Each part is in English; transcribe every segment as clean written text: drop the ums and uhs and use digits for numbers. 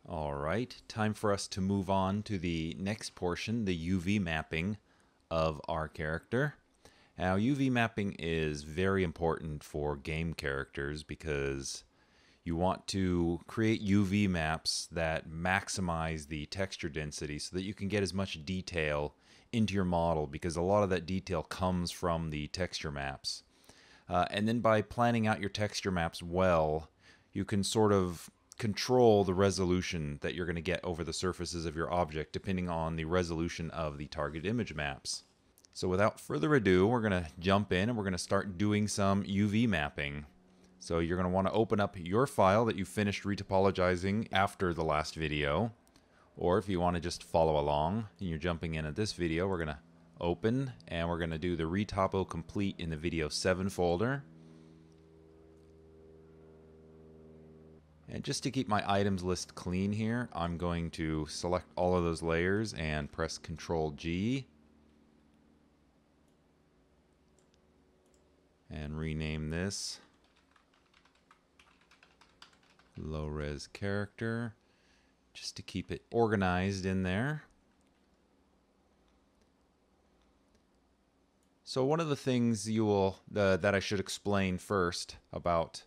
All right, time for us to move on to the next portion, the UV mapping of our character. Now, UV mapping is very important for game characters because you want to create UV maps that maximize the texture density so that you can get as much detail into your model, because a lot of that detail comes from the texture maps. And then by planning out your texture maps well, you can sort of control the resolution that you're going to get over the surfaces of your object depending on the resolution of the target image maps. So without further ado, we're going to jump in and we're going to start doing some UV mapping. So you're going to want to open up your file that you finished retopologizing after the last video. Or if you want to just follow along and you're jumping in at this video, we're going to open and we're going to do the retopo complete in the video 7 folder. And just to keep my items list clean here, I'm going to select all of those layers and press Ctrl G. And rename this low res character, just to keep it organized in there. So one of the things that I should explain first about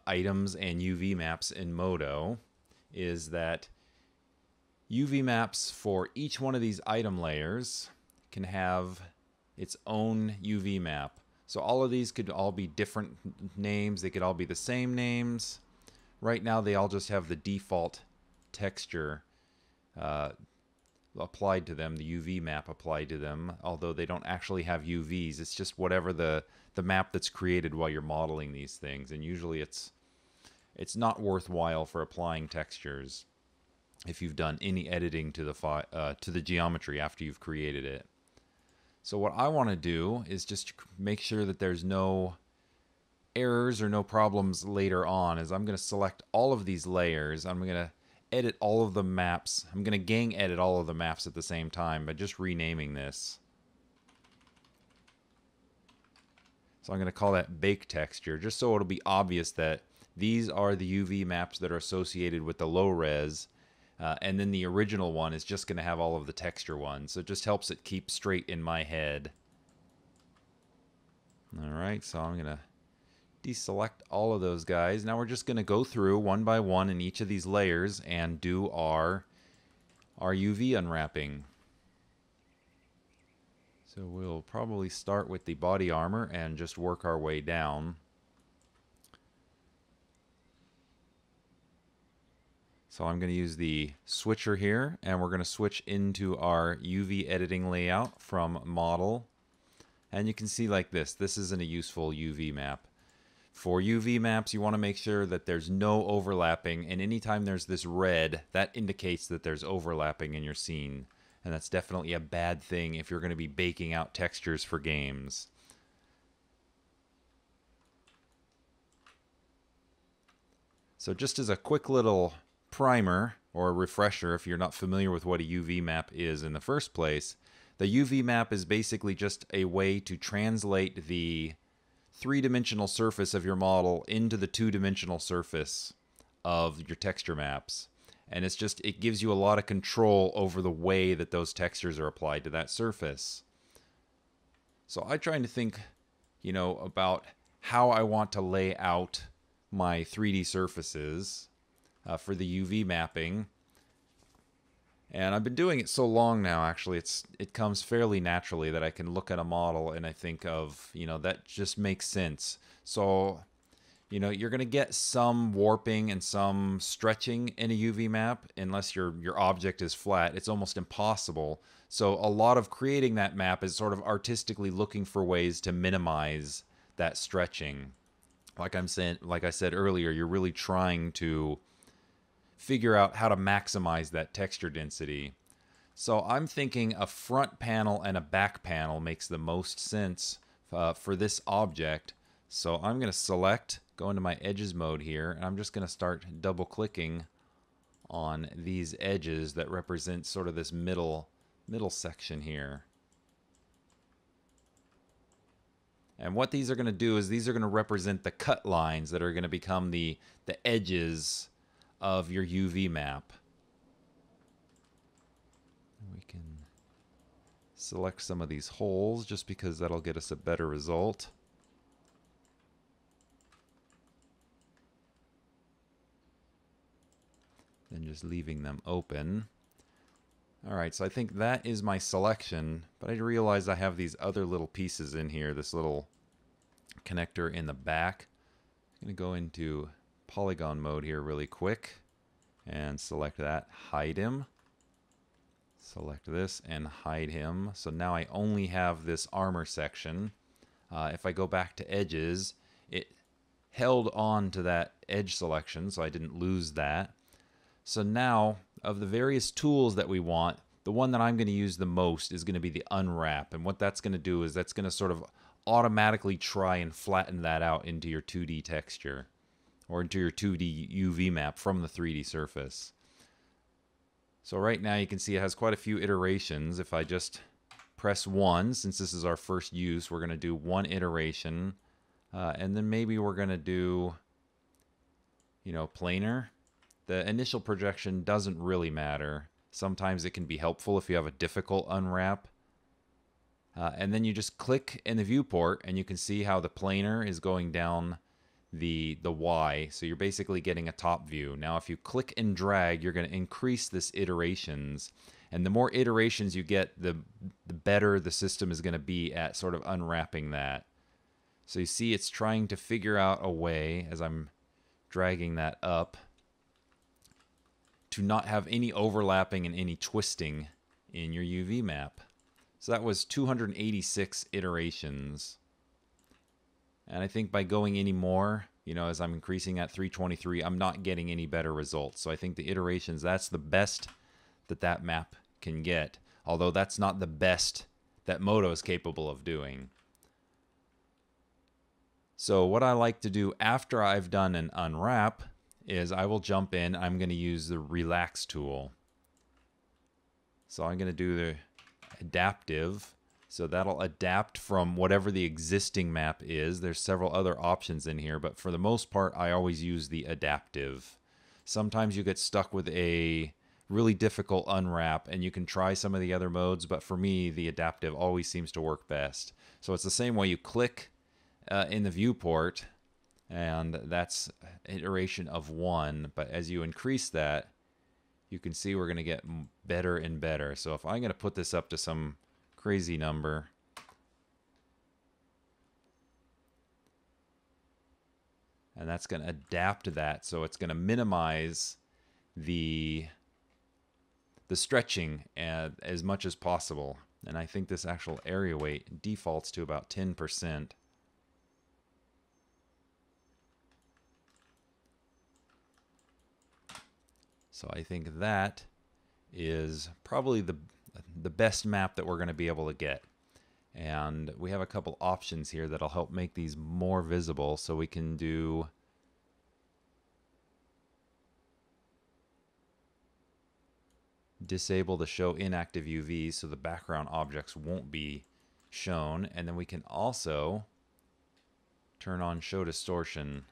items and UV maps in Modo is that UV maps for each one of these item layers can have its own UV map. So all of these could all be different names, they could all be the same names. Right now they all just have the default texture applied to them, the UV map applied to them, although they don't actually have UVs. It's just whatever the map that's created while you're modeling these things, and usually it's not worthwhile for applying textures if you've done any editing to the geometry after you've created it. So what I want to do is just make sure that there's no errors or no problems later on. Is I'm going to select all of these layers. I'm going to edit all of the maps. I'm going to gang edit all of the maps at the same time by just renaming this. So I'm going to call that bake texture, just so it'll be obvious that these are the UV maps that are associated with the low res, and then the original one is just going to have all of the texture ones. So it just helps it keep straight in my head. Alright, so I'm going to deselect all of those guys. Now we're just going to go through one by one in each of these layers and do our UV unwrapping. So we'll probably start with the body armor and just work our way down. So I'm going to use the switcher here, and we're going to switch into our UV editing layout from model. And you can see like this. This isn't a useful UV map. For UV maps, you want to make sure that there's no overlapping, and anytime there's this red, that indicates that there's overlapping in your scene. And that's definitely a bad thing if you're going to be baking out textures for games. So just as a quick little primer or a refresher, if you're not familiar with what a UV map is in the first place, the UV map is basically just a way to translate the three-dimensional surface of your model into the two-dimensional surface of your texture maps. And it gives you a lot of control over the way that those textures are applied to that surface. So I'm trying to think, about how I want to lay out my 3D surfaces for the UV mapping. And I've been doing it so long now, actually, it comes fairly naturally that I can look at a model and I think of, that just makes sense. So, you're going to get some warping and some stretching in a UV map unless your object is flat. It's almost impossible. So a lot of creating that map is sort of artistically looking for ways to minimize that stretching. Like I said earlier, you're really trying to figure out how to maximize that texture density. So I'm thinking a front panel and a back panel makes the most sense for this object. So I'm going to select, go into my edges mode here, and I'm just going to start double clicking on these edges that represent sort of this middle section here. And what these are going to do is these are going to represent the cut lines that are going to become the edges of your UV map. We can select some of these holes just because that'll get us a better result. Then just leaving them open. Alright, so I think that is my selection, but I realize I have these other little pieces in here, this little connector in the back. I'm going to go into polygon mode here really quick and select that, hide him. Select this and hide him. So now I only have this armor section. If I go back to edges, it held on to that edge selection, so I didn't lose that. So now, of the various tools that we want, the one that I'm going to use the most is going to be the unwrap. And what that's going to do is that's going to sort of automatically try and flatten that out into your 2D texture or into your 2D UV map from the 3D surface. So right now you can see it has quite a few iterations. If I just press 1, since this is our first use, we're going to do 1 iteration. And then maybe we're going to do, planar. The initial projection doesn't really matter. Sometimes it can be helpful if you have a difficult unwrap. And then you just click in the viewport and you can see how the planar is going down the Y. So you're basically getting a top view. Now if you click and drag, you're going to increase this iterations. And the more iterations you get, the better the system is going to be at sort of unwrapping that. So you see it's trying to figure out a way, as I'm dragging that up, to not have any overlapping and any twisting in your UV map. So that was 286 iterations. And I think by going any more, as I'm increasing at 323, I'm not getting any better results. So I think the iterations, that's the best that map can get. Although that's not the best that Modo is capable of doing. So what I like to do after I've done an unwrap is I will jump in. I'm going to use the relax tool. So I'm going to do the adaptive. So that'll adapt from whatever the existing map is. There's several other options in here, but for the most part, I always use the adaptive. Sometimes you get stuck with a really difficult unwrap and you can try some of the other modes, but for me, the adaptive always seems to work best. So it's the same way you click in the viewport, and that's iteration of 1, but as you increase that, you can see we're going to get better and better. So if I'm going to put this up to some crazy number, and that's going to adapt to that, so it's going to minimize the stretching as much as possible. And I think this actual area weight defaults to about 10%. So I think that is probably the best map that we're going to be able to get. And we have a couple options here that'll help make these more visible. So we can do disable to show inactive UV, so the background objects won't be shown. And then we can also turn on show distortion.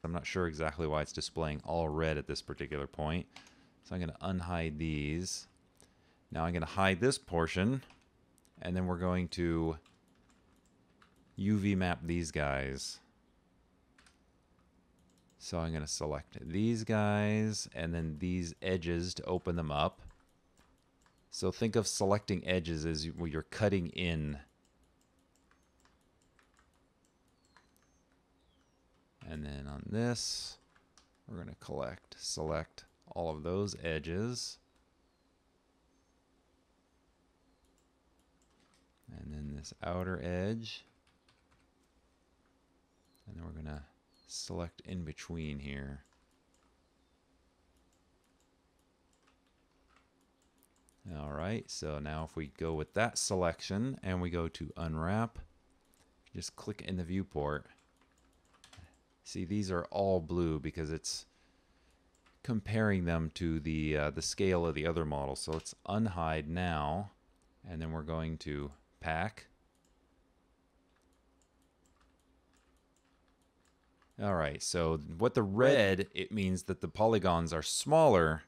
I'm not sure exactly why it's displaying all red at this particular point. So I'm going to unhide these. Now I'm going to hide this portion, and then we're going to UV map these guys. So I'm going to select these guys and then these edges to open them up. So think of selecting edges as you're cutting in. And then on this, we're going to select all of those edges. And then this outer edge. And then we're going to select in between here. All right, so now if we go with that selection and we go to unwrap, just click in the viewport. See, these are all blue because it's comparing them to the scale of the other model. So let's unhide now, and then we're going to pack. All right, so what the red, it means that the polygons are smaller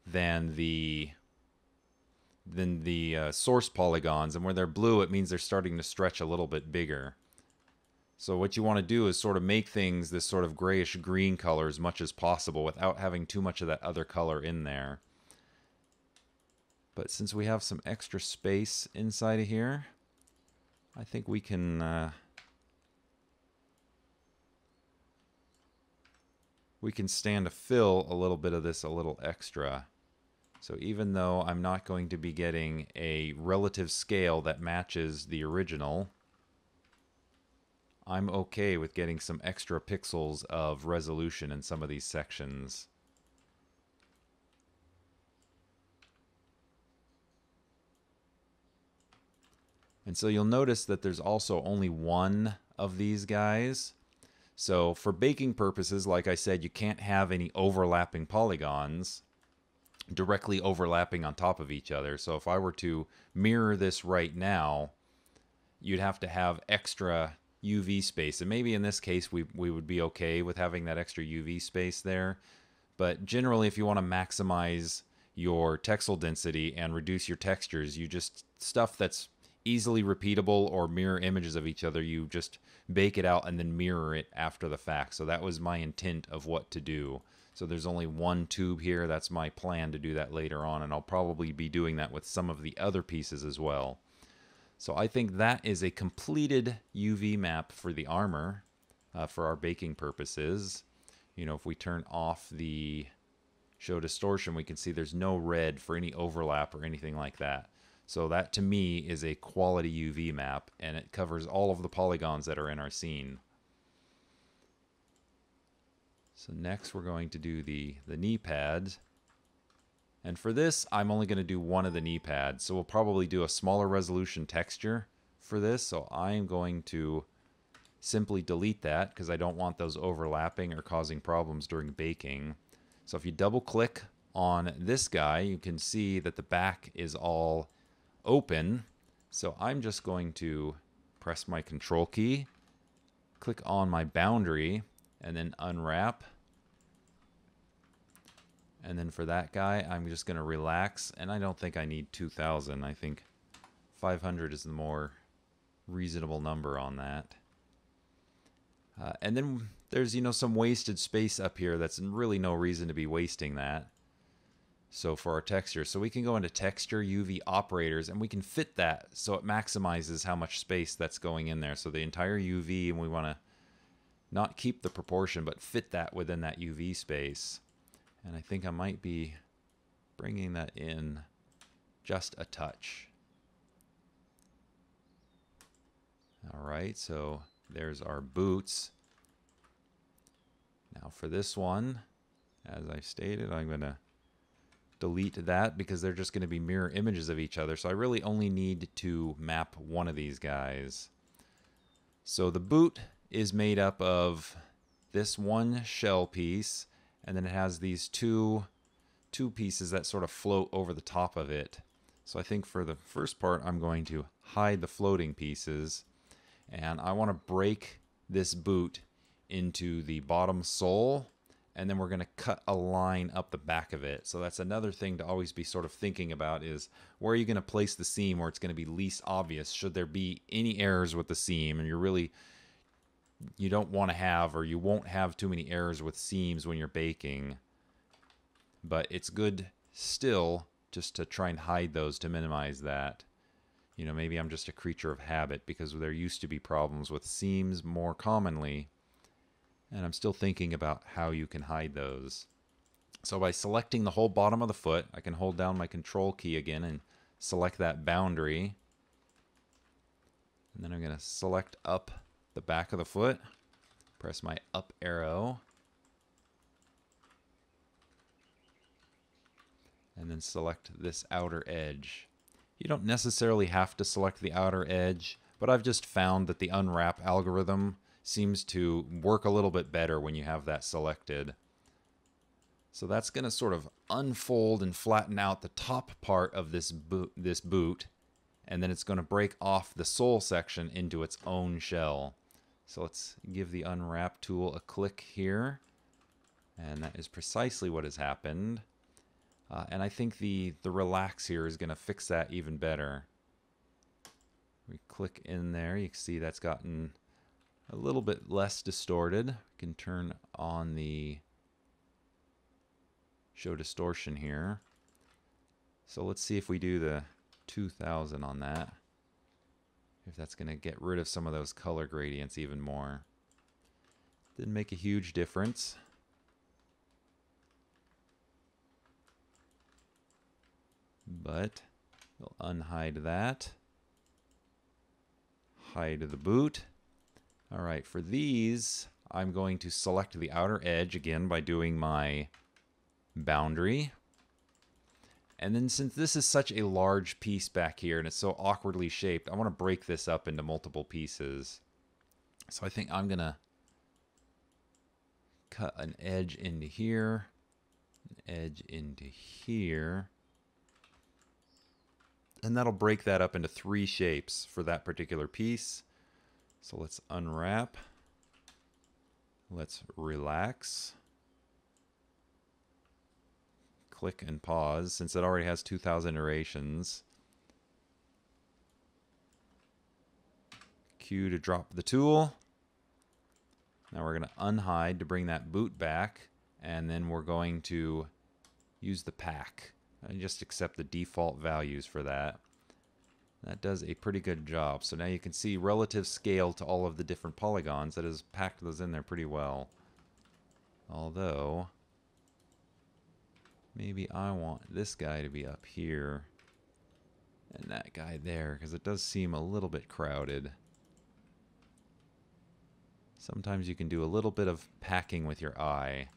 than the source polygons, and where they're blue, it means they're starting to stretch a little bit bigger. So what you want to do is sort of make things this sort of grayish green color as much as possible without having too much of that other color in there. But since we have some extra space inside of here, I think we can stand to fill a little bit of this a little extra. So even though I'm not going to be getting a relative scale that matches the original, I'm okay with getting some extra pixels of resolution in some of these sections. And so you'll notice that there's also only one of these guys. So for baking purposes, like I said, you can't have any overlapping polygons directly overlapping on top of each other. So if I were to mirror this right now, you'd have to have extra UV space. And maybe in this case, we would be okay with having that extra UV space there. But generally, if you want to maximize your texel density and reduce your textures, you just, stuff that's easily repeatable or mirror images of each other, you just bake it out and then mirror it after the fact. So that was my intent of what to do. So there's only one tube here. That's my plan to do that later on, and I'll probably be doing that with some of the other pieces as well. So I think that is a completed UV map for the armor for our baking purposes. You know, if we turn off the show distortion, we can see there's no red for any overlap or anything like that. So that to me is a quality UV map, and it covers all of the polygons that are in our scene. So next we're going to do the knee pads. And for this, I'm only going to do one of the knee pads. So we'll probably do a smaller resolution texture for this. So I'm going to simply delete that because I don't want those overlapping or causing problems during baking. So if you double click on this guy, you can see that the back is all open. So I'm just going to press my control key, click on my boundary, and then unwrap. And then for that guy, I'm just going to relax. And I don't think I need 2,000. I think 500 is the more reasonable number on that. And then there's, some wasted space up here. That's really no reason to be wasting that. So for our texture, so we can go into texture UV operators and we can fit that so it maximizes how much space that's going in there. So the entire UV, and we want to not keep the proportion, but fit that within that UV space. And I think I might be bringing that in just a touch. All right, so there's our boots. Now for this one, as I stated, I'm going to delete that because they're just going to be mirror images of each other. So I really only need to map one of these guys. So the boot is made up of this one shell piece, and then it has these two pieces that sort of float over the top of it. So I think for the first part, I'm going to hide the floating pieces, and I want to break this boot into the bottom sole, and then we're going to cut a line up the back of it. So that's another thing to always be sort of thinking about, is where are you going to place the seam where it's going to be least obvious should there be any errors with the seam, and you don't want to have, or you won't have too many errors with seams when you're baking. But it's good still just to try and hide those to minimize that. Maybe I'm just a creature of habit because there used to be problems with seams more commonly, and I'm still thinking about how you can hide those. So by selecting the whole bottom of the foot, I can hold down my control key again and select that boundary. And then I'm going to select up the back of the foot, press my up arrow, and then select this outer edge. You don't necessarily have to select the outer edge, but I've just found that the unwrap algorithm seems to work a little bit better when you have that selected. So that's going to sort of unfold and flatten out the top part of this boot, and then it's going to break off the sole section into its own shell. So let's give the unwrap tool a click here. And that is precisely what has happened. And I think the relax here is going to fix that even better. We click in there, you can see that's gotten a little bit less distorted. We can turn on the show distortion here. So let's see if we do the 2000 on that. If that's going to get rid of some of those color gradients even more. Didn't make a huge difference. But we'll unhide that. Hide the boot. All right, for these, I'm going to select the outer edge again by doing my boundary. And then since this is such a large piece back here and it's so awkwardly shaped, I want to break this up into multiple pieces. So I think I'm going to cut an edge into here, an edge into here. And that'll break that up into 3 shapes for that particular piece. So let's unwrap. Let's relax. Click and pause since it already has 2000 iterations. Q to drop the tool. Now we're going to unhide to bring that boot back. And then we're going to use the pack. And just accept the default values for that. That does a pretty good job. So now you can see relative scale to all of the different polygons. That has packed those in there pretty well. Although, maybe I want this guy to be up here and that guy there, because it does seem a little bit crowded. Sometimes you can do a little bit of packing with your eye.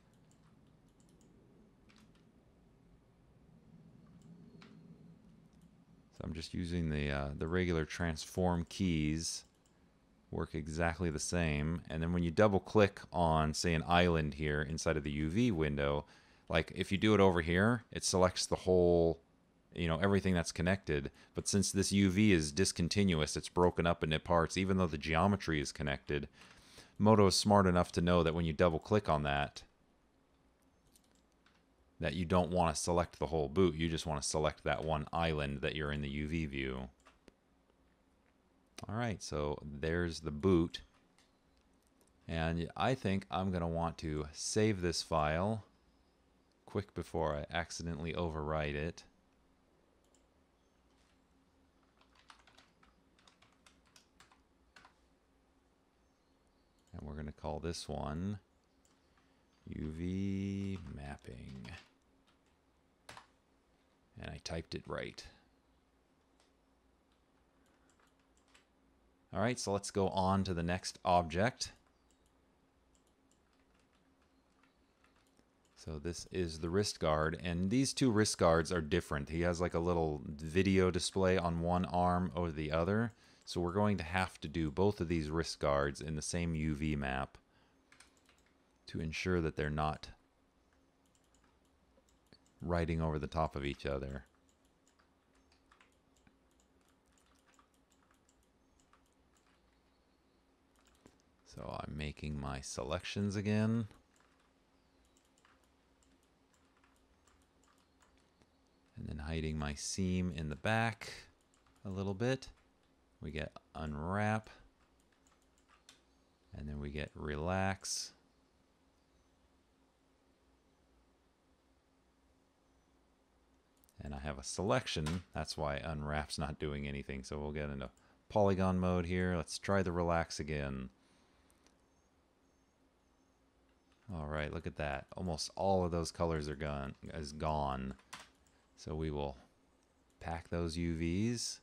So I'm just using the regular transform keys. Work exactly the same. And then when you double click on, say, an island here inside of the UV window, like if you do it over here, it selects the whole, you know, everything that's connected. But since this UV is discontinuous, it's broken up into parts, even though the geometry is connected. Modo is smart enough to know that when you double click on that, that you don't want to select the whole boot. You just want to select that one island that you're in the UV view. All right, so there's the boot. And I think I'm going to want to save this file quick before I accidentally overwrite it. And we're going to call this one UV mapping. And I typed it right. All right, so let's go on to the next object. So this is the wrist guard, and these two wrist guards are different. He has like a little video display on one arm over the other. So we're going to have to do both of these wrist guards in the same UV map to ensure that they're not riding over the top of each other. So I'm making my selections again. And then hiding my seam in the back a little bit. We get unwrap. And then we get relax. And I have a selection. That's why unwrap's not doing anything. So we'll get into polygon mode here. Let's try the relax again. All right, look at that. Almost all of those colors are gone. So we will pack those UVs.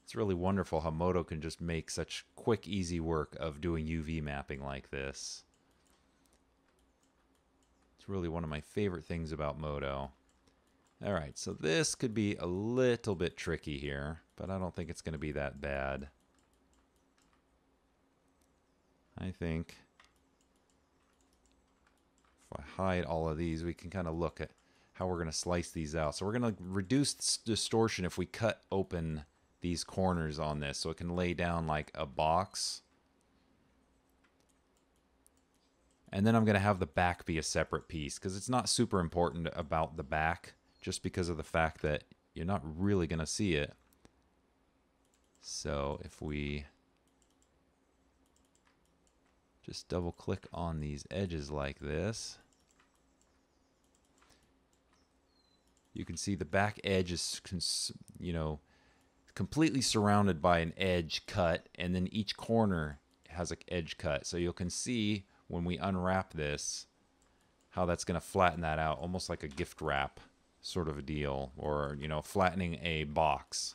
It's really wonderful how Modo can just make such quick, easy work of doing UV mapping like this. It's really one of my favorite things about Modo. All right, so this could be a little bit tricky here, but I don't think it's going to be that bad. I think if I hide all of these, we can kind of look at how we're going to slice these out. So we're going to reduce distortion if we cut open these corners on this so it can lay down like a box. And then I'm going to have the back be a separate piece because it's not super important about the back just because of the fact that you're not really going to see it. So if we just double click on these edges like this, you can see the back edge is, completely surrounded by an edge cut, and then each corner has an edge cut. So you can see when we unwrap this how that's going to flatten that out, almost like a gift wrap sort of a deal, or flattening a box.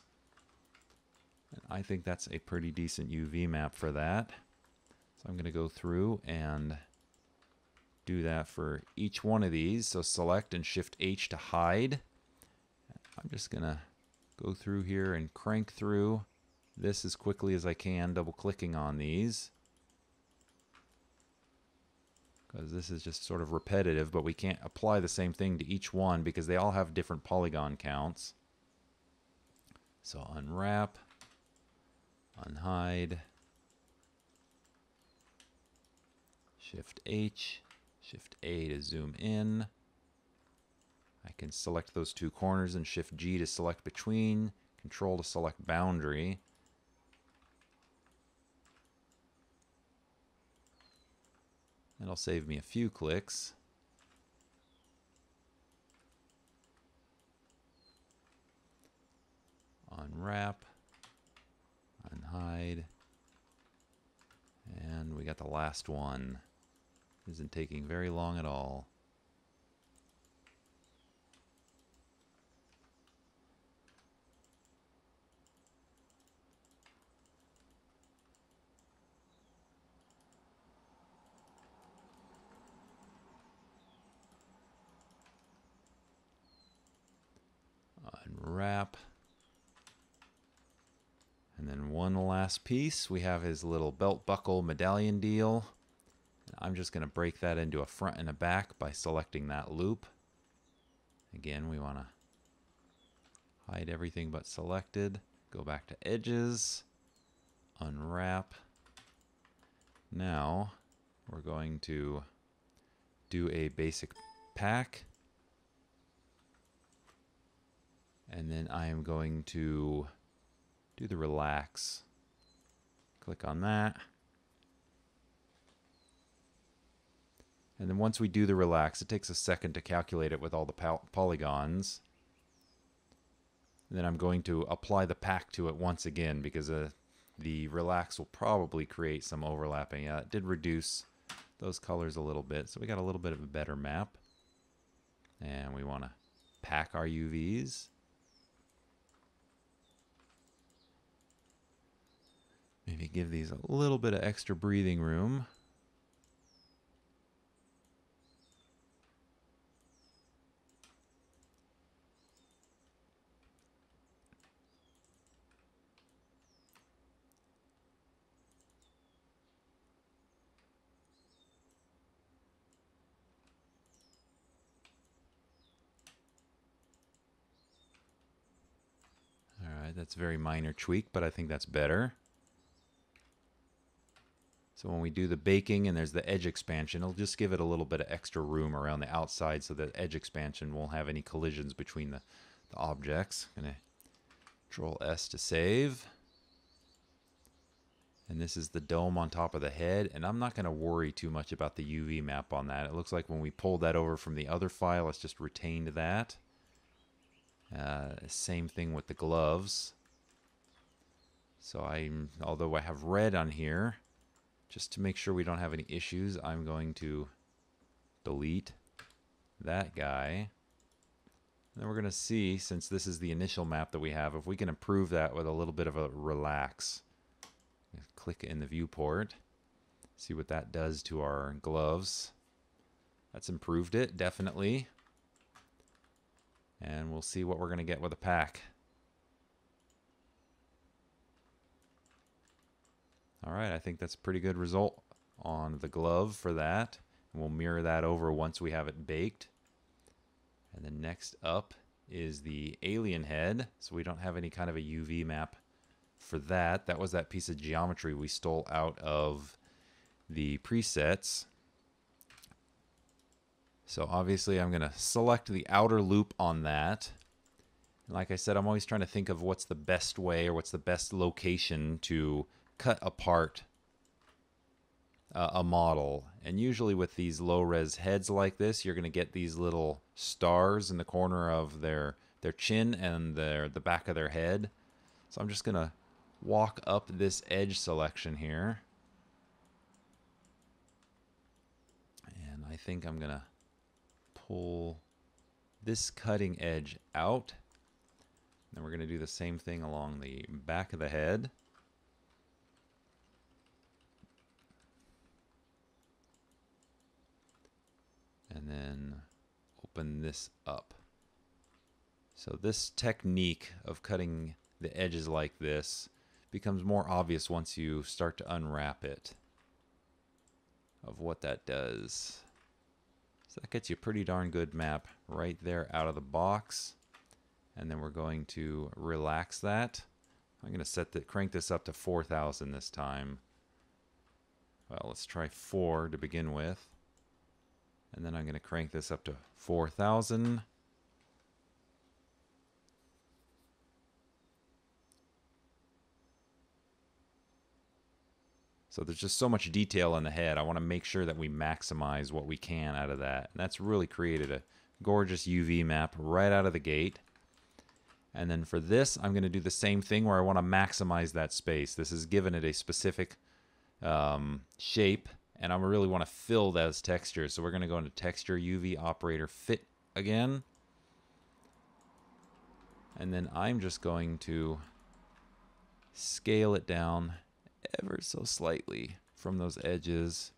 And I think that's a pretty decent UV map for that. So I'm going to go through and do that for each one of these. So select and Shift H to hide. I'm just going to go through here and crank through this as quickly as I can, double clicking on these, because this is just sort of repetitive, but we can't apply the same thing to each one because they all have different polygon counts. So unwrap, unhide, Shift H, Shift A to zoom in. I can select those two corners and Shift G to select between, Control to select boundary. It'll save me a few clicks. Unwrap, unhide, and we got the last one. Isn't taking very long at all. Unwrap. And then one last piece. We have his little belt buckle medallion deal. I'm just going to break that into a front and a back by selecting that loop. Again, we want to hide everything but selected. Go back to edges. Unwrap. Now we're going to do a basic pack. And then I am going to do the relax. Click on that. And then once we do the relax, it takes a second to calculate it with all the polygons. And then I'm going to apply the pack to it once again because the relax will probably create some overlapping. It did reduce those colors a little bit, so we got a little bit of a better map. And we want to pack our UVs. Maybe give these a little bit of extra breathing room. All right, that's a very minor tweak, but I think that's better. So when we do the baking and there's the edge expansion, it'll just give it a little bit of extra room around the outside so that edge expansion won't have any collisions between the objects. I'm going to Control S to save. And this is the dome on top of the head, and I'm not going to worry too much about the UV map on that. It looks like when we pulled that over from the other file, it's just retained that. Same thing with the gloves. So although I have red on here, just to make sure we don't have any issues, I'm going to delete that guy. And then we're going to see, since this is the initial map that we have, if we can improve that with a little bit of a relax. Click in the viewport, see what that does to our gloves. That's improved it, definitely. And we'll see what we're going to get with a pack. All right, I think that's a pretty good result on the glove for that. And we'll mirror that over once we have it baked. And then next up is the alien head. So we don't have any kind of a UV map for that. That was that piece of geometry we stole out of the presets. So obviously I'm going to select the outer loop on that. And like I said, I'm always trying to think of what's the best way or what's the best location to cut apart a model. And usually with these low-res heads like this, you're going to get these little stars in the corner of their chin and the back of their head. So I'm just going to walk up this edge selection here. And I think I'm going to pull this cutting edge out. Then we're going to do the same thing along the back of the head. And then open this up. So this technique of cutting the edges like this becomes more obvious once you start to unwrap it, of what that does. So that gets you a pretty darn good map right there out of the box. And then we're going to relax that. I'm going to crank this up to 4,000 this time. Well, let's try 4 to begin with. And then I'm going to crank this up to 4,000. So there's just so much detail in the head. I want to make sure that we maximize what we can out of that. And that's really created a gorgeous UV map right out of the gate. And then for this, I'm going to do the same thing where I want to maximize that space. This is given it a specific shape, and I really want to fill those textures. So we're going to go into Texture, UV Operator, Fit again. And then I'm just going to scale it down ever so slightly from those edges,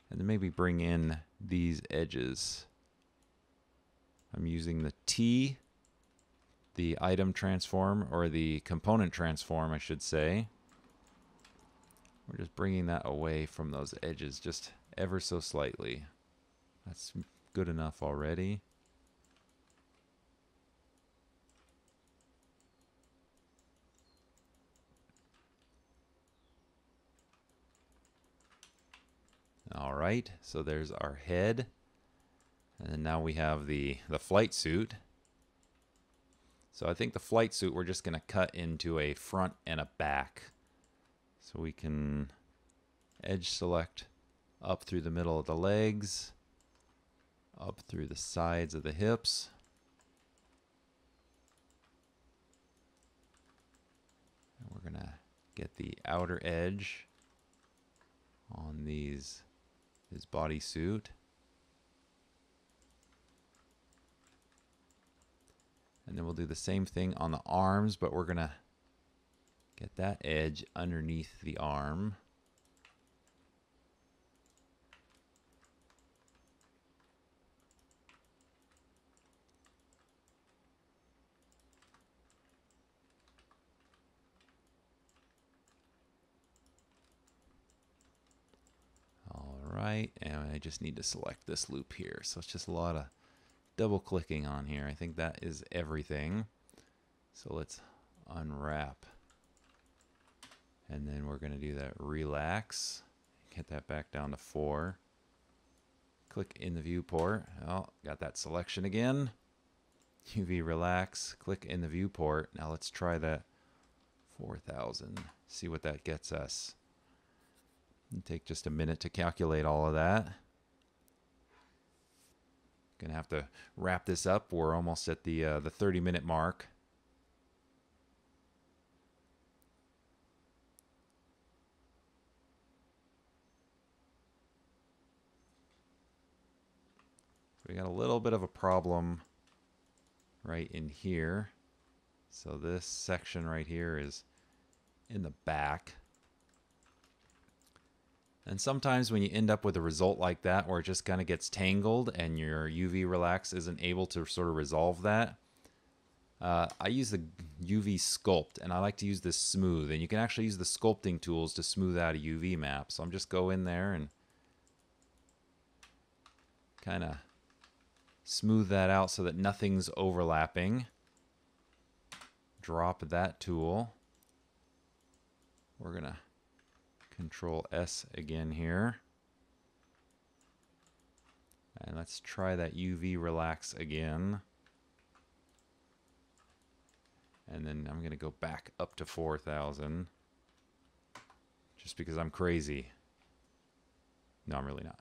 and then maybe bring in these edges. I'm using the T, the item transform, or the component transform, I should say. We're just bringing that away from those edges just ever so slightly. That's good enough already. All right, so there's our head. And then now we have the flight suit. So I think the flight suit we're just going to cut into a front and a back. So we can edge select up through the middle of the legs, up through the sides of the hips. And we're going to get the outer edge on his bodysuit. And then we'll do the same thing on the arms, but we're going to get that edge underneath the arm. All right, and I just need to select this loop here. So it's just a lot of double clicking on here. I think that is everything. So let's unwrap. And then we're going to do that relax. Get that back down to 4. Click in the viewport. Oh, got that selection again. UV relax. Click in the viewport. Now let's try that 4,000. See what that gets us. It'll take just a minute to calculate all of that. Gonna have to wrap this up. We're almost at the 30-minute mark. So we got a little bit of a problem right in here. So this section right here is in the back. And sometimes when you end up with a result like that where it just kind of gets tangled and your UV relax isn't able to sort of resolve that, I use the UV sculpt, and I like to use this smooth. And you can actually use the sculpting tools to smooth out a UV map. So I'm just go in there and kind of smooth that out so that nothing's overlapping. Drop that tool. We're going to Control S again here. And let's try that UV relax again. And then I'm going to go back up to 4,000. Just because I'm crazy. No, I'm really not.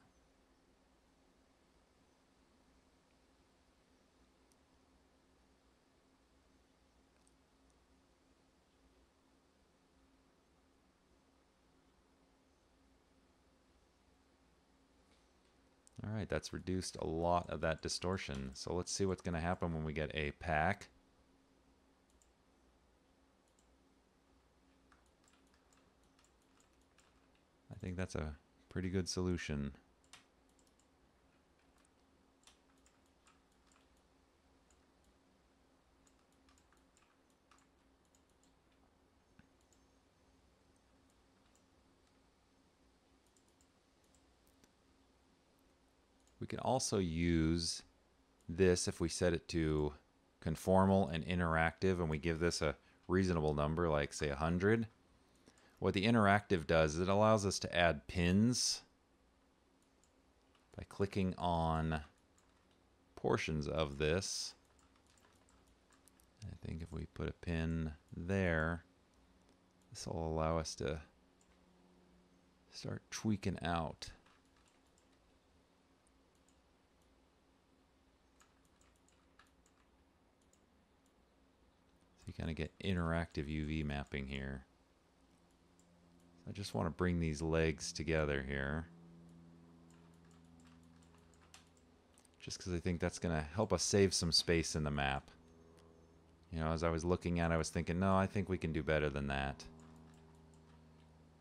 All right, that's reduced a lot of that distortion. So let's see what's going to happen when we get a pack. I think that's a pretty good solution. We can also use this if we set it to conformal and interactive and we give this a reasonable number, like say 100. What the interactive does is it allows us to add pins by clicking on portions of this. I think if we put a pin there, this will allow us to start tweaking out. So you kind of get interactive UV mapping here. So I just want to bring these legs together here. Just because I think that's going to help us save some space in the map. You know, as I was looking at it, I was thinking, no, I think we can do better than that.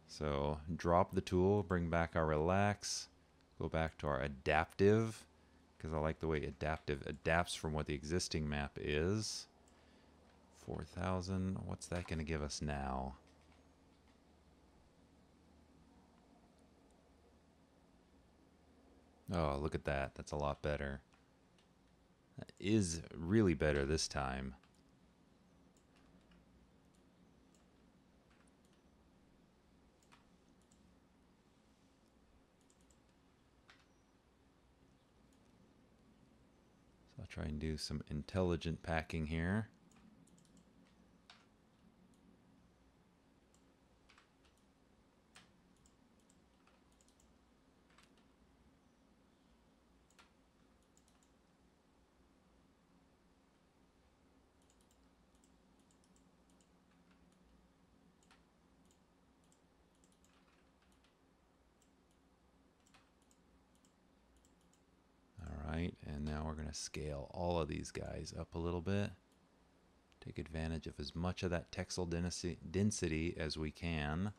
So drop the tool, bring back our relax, go back to our adaptive, because I like the way adaptive adapts from what the existing map is. 4,000, what's that going to give us now? Oh, look at that. That's a lot better. That is really better this time. So I'll try and do some intelligent packing here. And now we're going to scale all of these guys up a little bit. Take advantage of as much of that texel density as we can.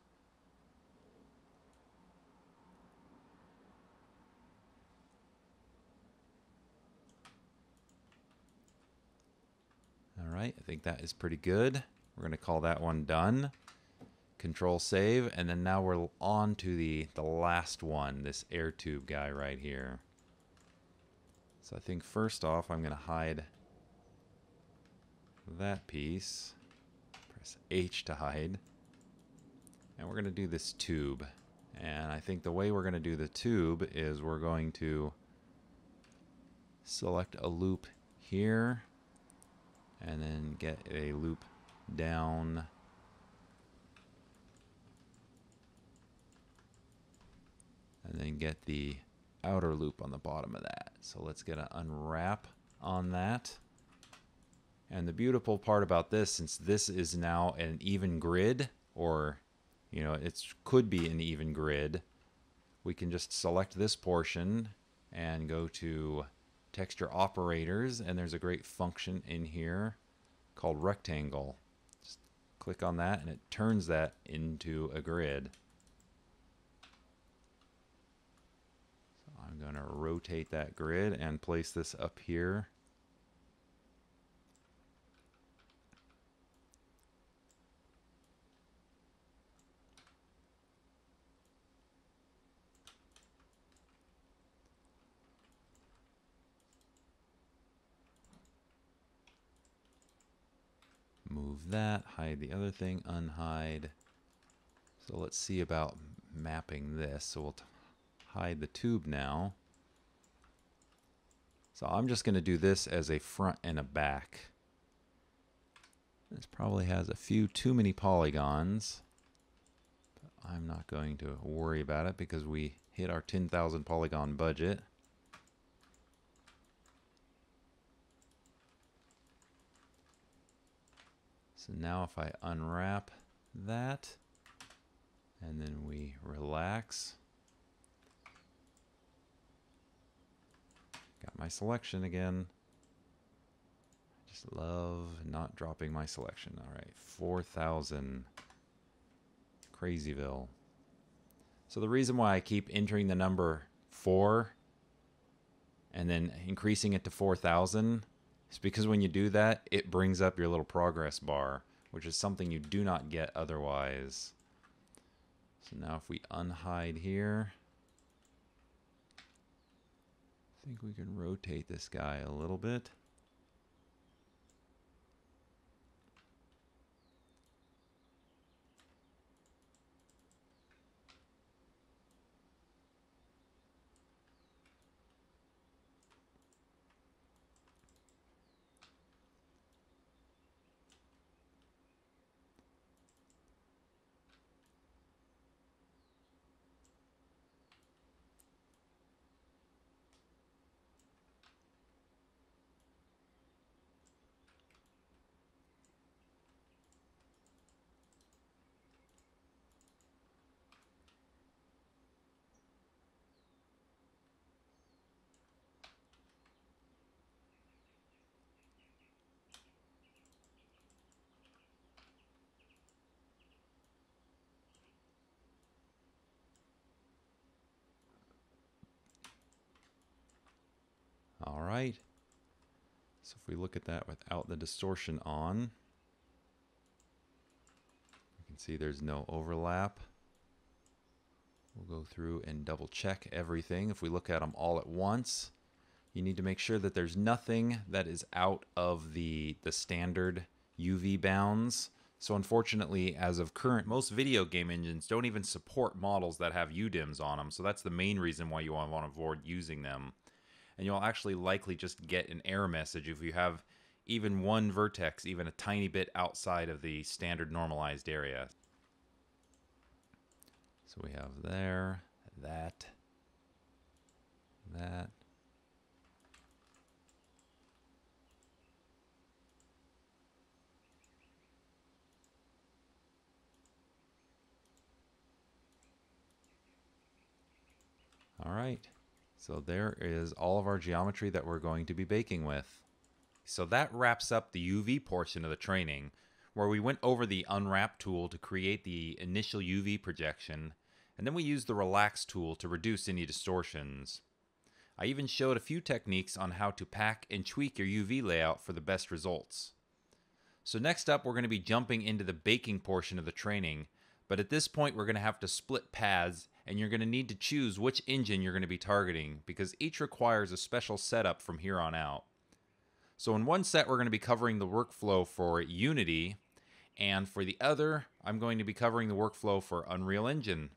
All right, I think that is pretty good. We're going to call that one done. Control save, and then now we're on to the last one, this air tube guy right here. So I think first off, I'm going to hide that piece. Press H to hide. And we're going to do this tube. And I think the way we're going to do the tube is we're going to select a loop here and then get a loop down and then get the outer loop on the bottom of that. So let's get an unwrap on that. And the beautiful part about this, since this is now an even grid, or you know, it could be an even grid, we can just select this portion and go to texture operators, and there's a great function in here called rectangle. Just click on that and it turns that into a grid. I'm going to rotate that grid and place this up here. Move that, hide the other thing, unhide. So let's see about mapping this. So we'll hide the tube now. So I'm just going to do this as a front and a back. This probably has a few too many polygons. But I'm not going to worry about it because we hit our 10,000 polygon budget. So now if I unwrap that, and then we relax. Got my selection again. I just love not dropping my selection. All right, 4,000. Crazyville. So the reason why I keep entering the number 4 and then increasing it to 4,000 is because when you do that, it brings up your little progress bar, which is something you do not get otherwise. So now if we unhide here, I think we can rotate this guy a little bit. All right. So if we look at that without the distortion on, you can see there's no overlap. We'll go through and double check everything. If we look at them all at once, you need to make sure that there's nothing that is out of the standard UV bounds. So unfortunately, as of current, most video game engines don't even support models that have UDIMs on them. So that's the main reason why you want to avoid using them. And you'll actually likely just get an error message if you have even one vertex, even a tiny bit outside of the standard normalized area. So we have there, that. All right. So there is all of our geometry that we're going to be baking with. So that wraps up the UV portion of the training, where we went over the unwrap tool to create the initial UV projection, and then we used the relax tool to reduce any distortions. I even showed a few techniques on how to pack and tweak your UV layout for the best results. So next up, we're going to be jumping into the baking portion of the training, but at this point we're going to have to split paths, and you're going to need to choose which engine you're going to be targeting, because each requires a special setup from here on out. So in one set, we're going to be covering the workflow for Unity, and for the other, I'm going to be covering the workflow for Unreal Engine.